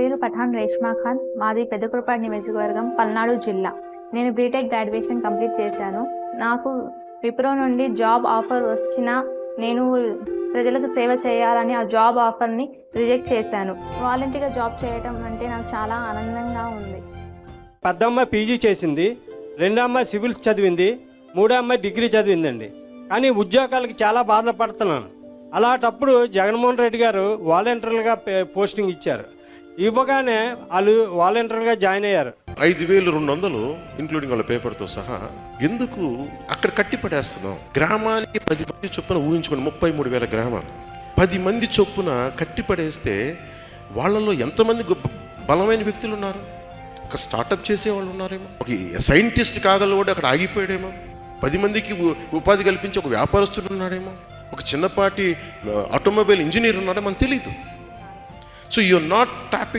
పేరు పఠాన్ రేష్మా ఖాన్. మాది పెద్దకురపాడు నియోజకవర్గం, పల్నాడు జిల్లా. నేను బీటెక్ గ్రాడ్యుయేషన్ కంప్లీట్ చేశాను. నాకు విప్రో నుండి జాబ్ ఆఫర్ వచ్చినా నేను ప్రజలకు సేవ చేయాలని ఆ జాబ్ ఆఫర్ని రిజెక్ట్ చేశాను. వాలంటీర్గా జాబ్ చేయడం అంటే నాకు చాలా ఆనందంగా ఉంది. పెద్దమ్మ పీజీ చేసింది, రెండో అమ్మాయి సివిల్స్ చదివింది, మూడో అమ్మాయి డిగ్రీ చదివిందండి. కానీ ఉద్యోగాలకి చాలా బాధపడుతున్నాను. అలాంటప్పుడు జగన్మోహన్ రెడ్డి గారు వాలంటీర్లుగా పోస్టింగ్ ఇచ్చారు. ఇవ్వగానే వాళ్ళు వాలంటీర్గా జాయిన్ అయ్యారు. 5,200 ఇంక్లూడింగ్ వాళ్ళ పేపర్తో సహా. ఎందుకు అక్కడ కట్టిపడేస్తున్నాం? గ్రామానికి 10 మంది చొప్పున ఊహించుకోండి, 33,000 గ్రామాలు. 10 మంది చొప్పున కట్టిపడేస్తే వాళ్ళలో ఎంతమంది బలమైన వ్యక్తులు ఉన్నారు? ఒక స్టార్టప్ చేసేవాళ్ళు ఉన్నారేమో, ఒక సైంటిస్ట్ కాగలవాడు అక్కడ ఆగిపోయాడేమో, 10 మందికి ఉపాధి కల్పించి ఒక వ్యాపారస్తుడు ఉన్నాడేమో, ఒక చిన్నపాటి ఆటోమొబైల్ ఇంజనీర్ ఉన్నాడో మనకు తెలియదు. So you're not tapping